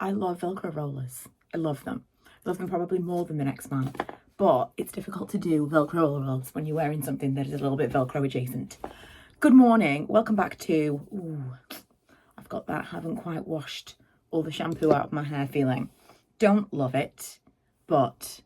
I love Velcro rollers. I love them. I love them probably more than the next man. But it's difficult to do Velcro rollers when you're wearing something that is a little bit Velcro adjacent. Good morning. Welcome back to... Ooh, I've got that haven't quite washed all the shampoo out of my hair feeling. Don't love it, but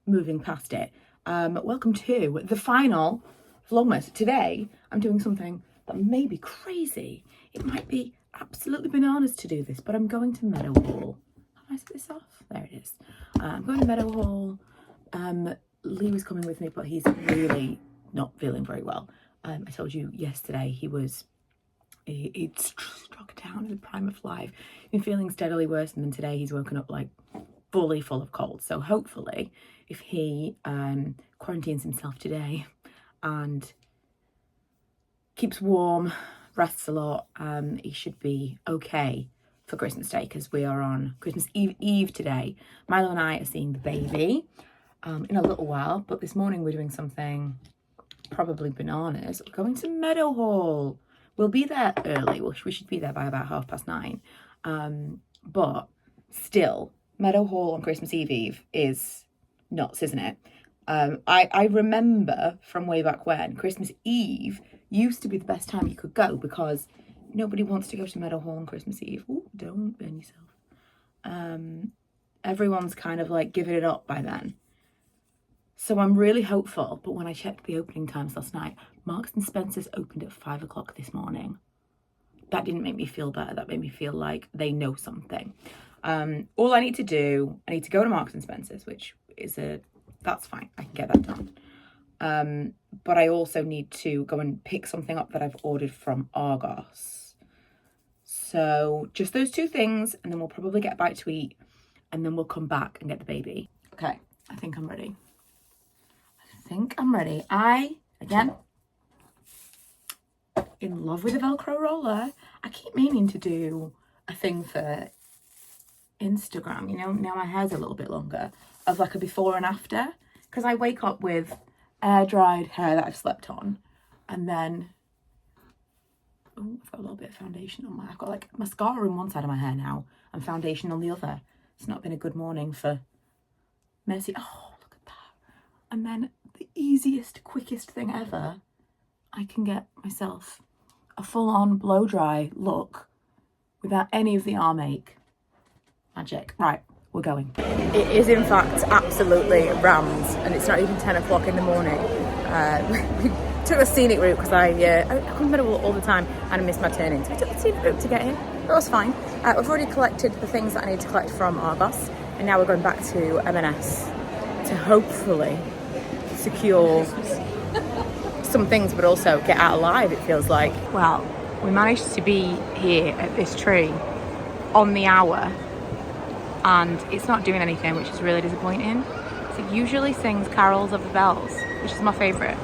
moving past it. Welcome to the final Vlogmas. Today, I'm doing something that may be crazy. It might be absolutely bananas to do this, but I'm going to Meadowhall. Have I set this off? There it is. I'm going to Meadowhall. Lee was coming with me, but he's really not feeling very well. I told you yesterday he'd struck down in the prime of life. He's been feeling steadily worse, and then today he's woken up like fully full of cold. So hopefully if he quarantines himself today and keeps warm, rests a lot, he should be okay for Christmas Day, because we are on Christmas Eve today. Milo and I are seeing the baby in a little while, but this morning we're doing something probably bananas. We're going to Meadowhall. We'll be there early. We should be there by about 9:30. But still, Meadowhall on Christmas Eve is nuts, isn't it? I remember from way back when Christmas Eve used to be the best time you could go, because nobody wants to go to Meadowhall on Christmas Eve. Ooh, don't burn yourself. Everyone's kind of like giving it up by then. So I'm really hopeful. But when I checked the opening times last night, Marks and Spencer's opened at 5 o'clock this morning. That didn't make me feel better. That made me feel like they know something. All I need to do, I need to go to Marks and Spencer's, which is that's fine. I can get that done. But I also need to go and pick something up that I've ordered from Argos. So just those two things, and then we'll probably get a bite to eat, and then we'll come back and get the baby. Okay, I think I'm ready. Again, in love with a Velcro roller. I keep meaning to do a thing for Instagram, you know, now my hair's a little bit longer, of like a before and after, because I wake up with air dried hair that I've slept on, and then I've got a little bit of foundation on I've got like mascara in one side of my hair now and foundation on the other. It's not been a good morning for Mercy. Oh, look at that. And then the easiest, quickest thing ever, I can get myself a full-on blow-dry look without any of the arm ache. Magic. Right, we're going. It is in fact absolutely rammed, and it's not even 10 o'clock in the morning. We took the scenic route because I come to Meadowhall all the time and I miss my turning. So we took the scenic route to get here. It was fine. We've already collected the things that I need to collect from Argos, and now we're going back to M&S to hopefully secure some things, but also get out alive, it feels like. Well, we managed to be here at this tree on the hour, and it's not doing anything, which is really disappointing. So it usually sings carols of the bells, which is my favourite.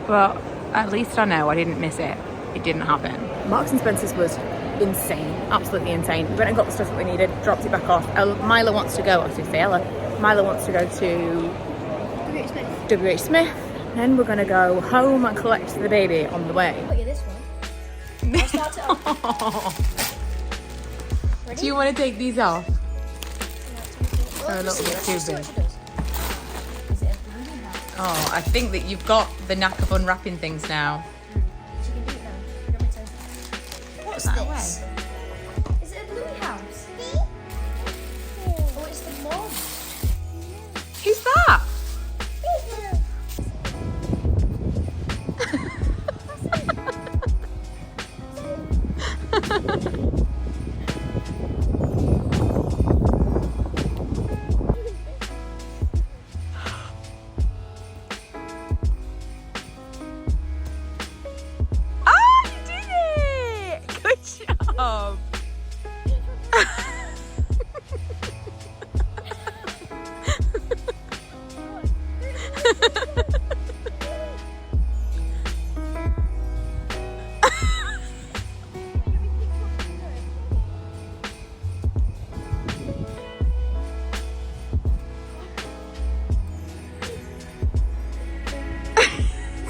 But at least I know I didn't miss it. It didn't happen. Marks and Spencer's was insane, absolutely insane. We went and got the stuff that we needed, dropped it back off. Milo wants to go, I was going to say Ella. Milo wants to go to WH Smith. Then we're going to go home and collect the baby on the way. I'll get this one. I'll start it off. Ready? Do you want to take these off? They're a little bit too big. Oh, I think that you've got the knack of unwrapping things now. She can do it now. What's this? Is it a Bluey house? Oh, it's the mom. Who's that? Oh.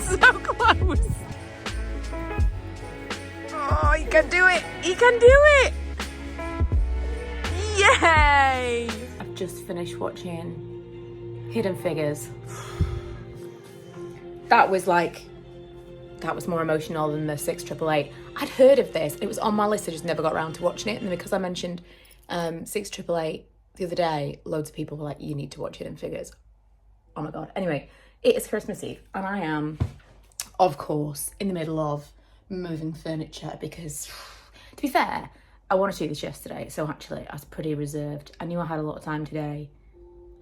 So close. Oh, you can do it. You can do it. just finished watching Hidden Figures. That was more emotional than the 6888. I'd heard of this. It was on my list. I just never got around to watching it. And because I mentioned 6888 the other day, loads of people were like, you need to watch Hidden Figures. Oh my God. Anyway, it is Christmas Eve and I am, of course, in the middle of moving furniture because, to be fair, I wanted to do this yesterday. So actually, I was pretty reserved. I knew I had a lot of time today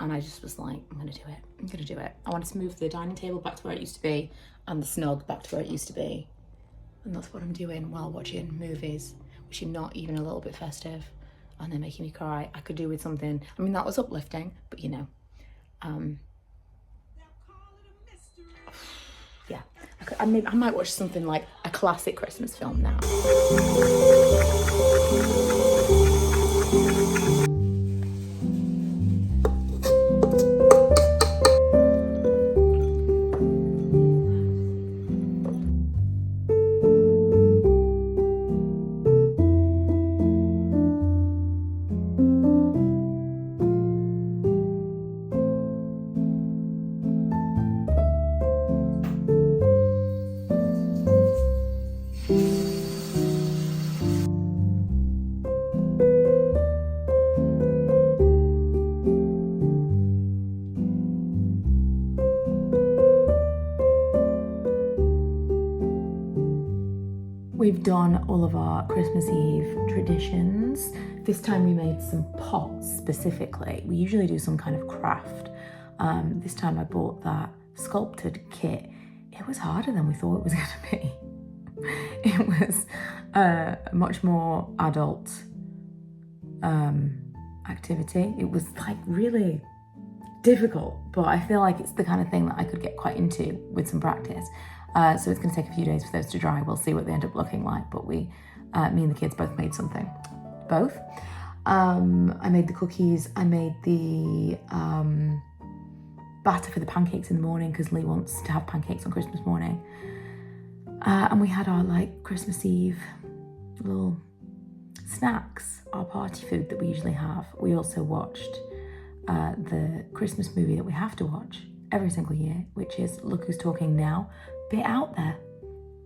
and I just was like, I'm going to do it. I'm going to do it. I wanted to move the dining table back to where it used to be and the snug back to where it used to be. And that's what I'm doing while watching movies, which are not even a little bit festive and they're making me cry. I could do with something. I mean, that was uplifting, but you know, yeah. I might watch something like a classic Christmas film now. We've done all of our Christmas Eve traditions. This time we made some pots specifically. We usually do some kind of craft. This time I bought that sculpted kit. It was harder than we thought it was going to be. It was a much more adult activity. It was like really difficult, but I feel like it's the kind of thing that I could get quite into with some practice. So it's going to take a few days for those to dry. We'll see what they end up looking like, but me and the kids both made something. Both. I made the cookies. I made the batter for the pancakes in the morning because Lee wants to have pancakes on Christmas morning. And we had our Christmas Eve little snacks, our party food that we usually have. We also watched the Christmas movie that we have to watch every single year, which is Look Who's Talking Now. Bit out there,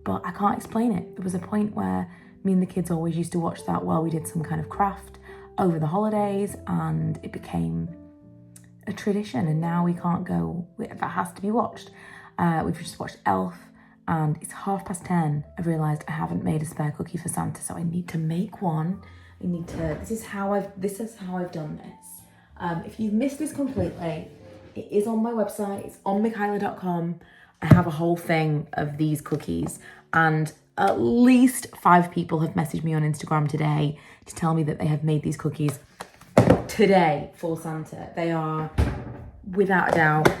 but I can't explain it. There was a point where me and the kids always used to watch that while we did some kind of craft over the holidays, and it became a tradition, and now we can't go, that has to be watched. We've just watched Elf, and it's 10:30. I've realised I haven't made a spare cookie for Santa, so I need to make one. This is how I've done this. If you've missed this completely, it is on my website, it's on Mikhila.com. I have a whole thing of these cookies, and at least 5 people have messaged me on Instagram today to tell me that they have made these cookies today for Santa. They are, without a doubt,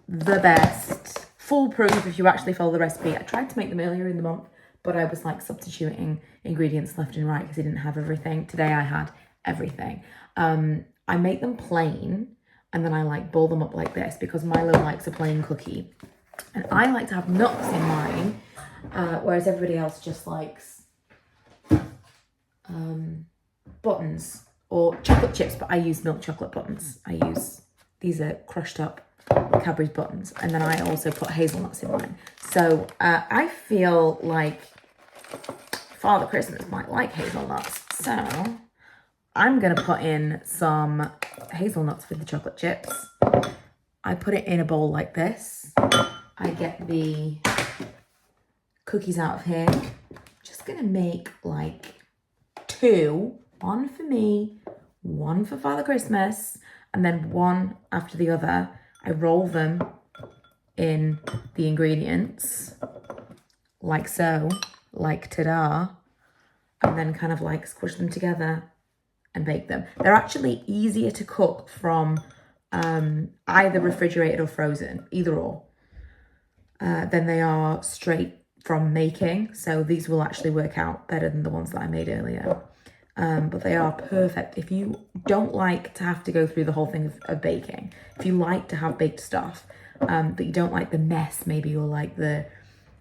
the best. Foolproof if you actually follow the recipe. I tried to make them earlier in the month, but I was substituting ingredients left and right because I didn't have everything. Today I had everything. I make them plain, and then I ball them up like this because Milo likes a plain cookie. And I like to have nuts in mine, whereas everybody else just likes buttons or chocolate chips, but I use milk chocolate buttons. These are crushed up Cadbury's buttons, and then I also put hazelnuts in mine. So I feel like Father Christmas might like hazelnuts, so I'm going to put in some hazelnuts with the chocolate chips. I put it in a bowl like this. I get the cookies out of here. Just gonna make 2, one for me, one for Father Christmas, and then one after the other. I roll them in the ingredients, like so, ta-da, and then kind of squish them together and bake them. They're actually easier to cook from either refrigerated or frozen, either or. Than they are straight from making. So these will actually work out better than the ones that I made earlier. But they are perfect. If you don't like to have to go through the whole thing of baking, if you like to have baked stuff, but you don't like the mess maybe, or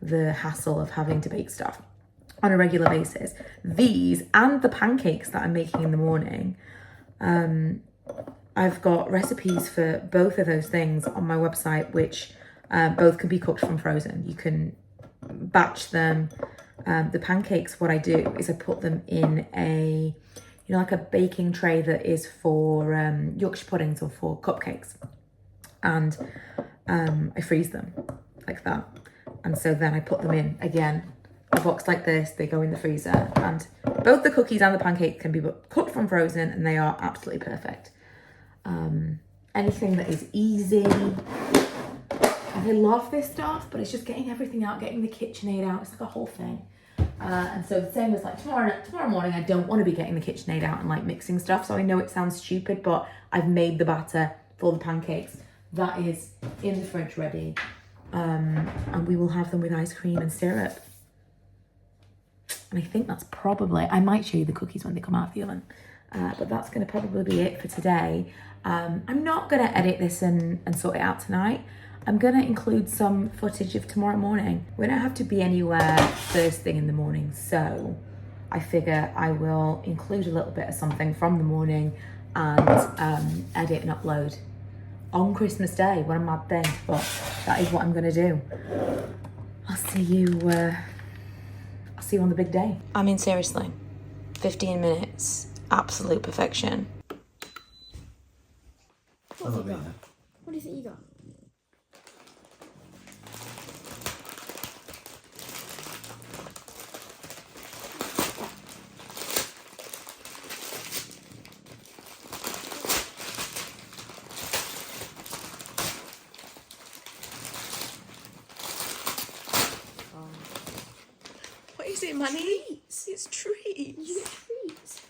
the hassle of having to bake stuff on a regular basis, these and the pancakes that I'm making in the morning I've got recipes for both of those things on my website, which both can be cooked from frozen. You can batch them. The pancakes, what I do is I put them in a, like a baking tray that is for Yorkshire puddings or for cupcakes. And I freeze them like that. And so then I put them in, again, a box like this. They go in the freezer. And both the cookies and the pancakes can be cooked from frozen, and they are absolutely perfect. Anything that is easy. I love this stuff, but it's just getting everything out, getting the KitchenAid out. It's like a whole thing. And so the same as like tomorrow morning, I don't want to be getting the KitchenAid out and like mixing stuff. So I know it sounds stupid, but I've made the batter for the pancakes. That is in the fridge ready. And we will have them with ice cream and syrup. And I think that's probably, I might show you the cookies when they come out of the oven. But that's going to probably be it for today. I'm not going to edit this and sort it out tonight. I'm going to include some footage of tomorrow morning. We don't have to be anywhere first thing in the morning, so I figure I will include a little bit of something from the morning and edit and upload on Christmas Day. What a mad thing, but that is what I'm going to do. I'll see you on the big day. I mean, seriously, 15 minutes, absolute perfection. What do you think you got? What is it, Manny? Treats. It's treats. You get treats.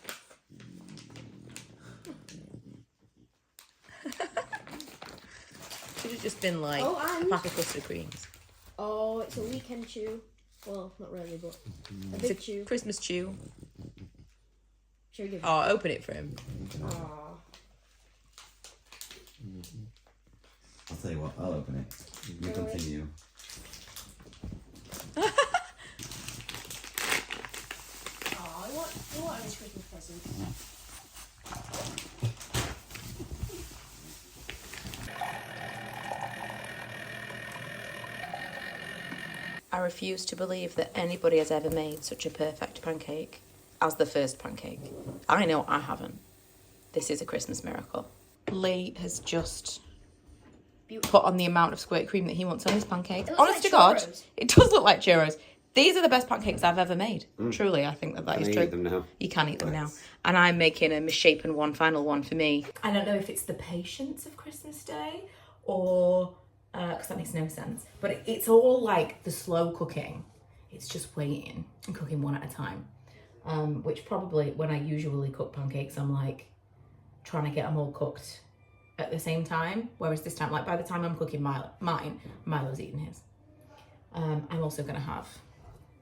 Should have just been like a pack of custard creams. Oh, it's a weekend chew. Well, not really, but a big chew. Christmas chew. Should we give Oh, open it for him. Oh. I'll tell you what, I'll open it. You continue. Oh, what is Christmas present? I refuse to believe that anybody has ever made such a perfect pancake as the first pancake. I know I haven't. This is a Christmas miracle. Lee has just put on the amount of squirt cream that he wants on his pancake. Honest to God, it does look like churros. These are the best pancakes I've ever made. Truly, I think that is true. Eat them now? You can eat them now. And I'm making a misshapen one, final one for me. I don't know if it's the patience of Christmas Day or... because that makes no sense. But it's all like the slow cooking. It's just waiting and cooking one at a time. Which probably, when I usually cook pancakes, I'm like trying to get them all cooked at the same time. Whereas this time, like by the time I'm cooking mine, Milo's eating his. I'm also going to have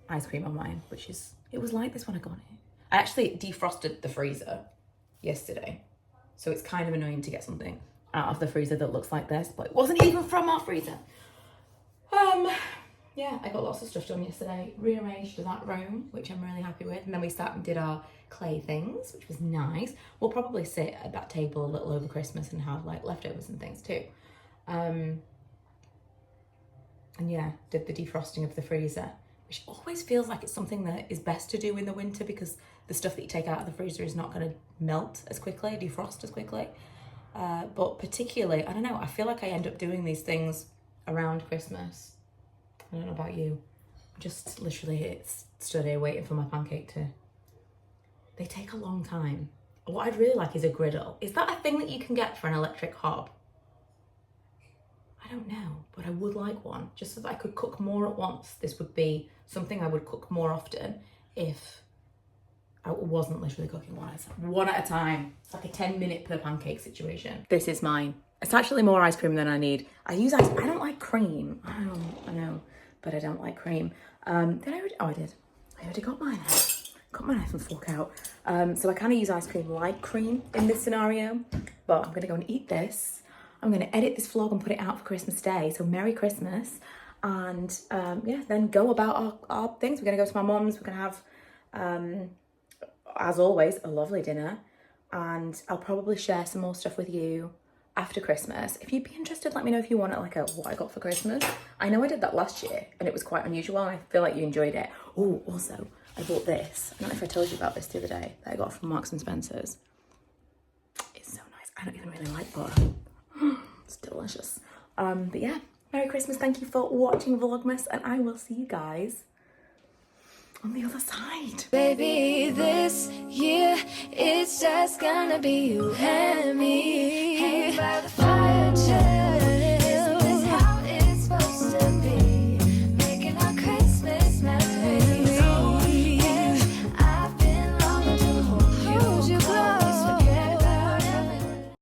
ice cream on mine, which is, it was like this when I got it. I actually defrosted the freezer yesterday. So it's kind of annoying to get something out of the freezer that looks like this, but it wasn't even from our freezer. Yeah, I got lots of stuff done yesterday. Rearranged that room, which I'm really happy with. And then we sat and did our clay things, which was nice. We'll probably sit at that table a little over Christmas and have like leftovers and things too. And yeah, did the defrosting of the freezer, which always feels like it's something that is best to do in the winter because the stuff that you take out of the freezer is not going to melt as quickly, defrost as quickly. But particularly, I don't know, I feel like I end up doing these things around Christmas. I don't know about you. Just literally stood here waiting for my pancake to... They take a long time. What I'd really like is a griddle. Is that a thing that you can get for an electric hob? I don't know, but I would like one. Just so that I could cook more at once. This would be something I would cook more often if I wasn't literally cooking one at a time. It's like a 10-minute per pancake situation. This is mine. It's actually more ice cream than I need. I use ice. I don't like cream. I know, but I don't like cream. Did I already? Oh, I did. I already got mine. Got my knife and fork out. So I kind of use ice cream like cream in this scenario. But I'm gonna go and eat this. I'm gonna edit this vlog and put it out for Christmas Day. So Merry Christmas, and yeah, then go about our things. We're gonna go to my mum's. We're gonna have. As always, a lovely dinner. and I'll probably share some more stuff with you after Christmas. If you'd be interested, let me know if you want it, like a what I got for Christmas. I know I did that last year and it was quite unusual and I feel like you enjoyed it. Oh, also, I bought this. I don't know if I told you about this the other day that I got from Marks and Spencer's. It's so nice. I don't even really like butter. It's delicious. But yeah, Merry Christmas. Thank you for watching Vlogmas and I will see you guys on the other side. Baby, this year it's just gonna be you and me. Hanging by the fire.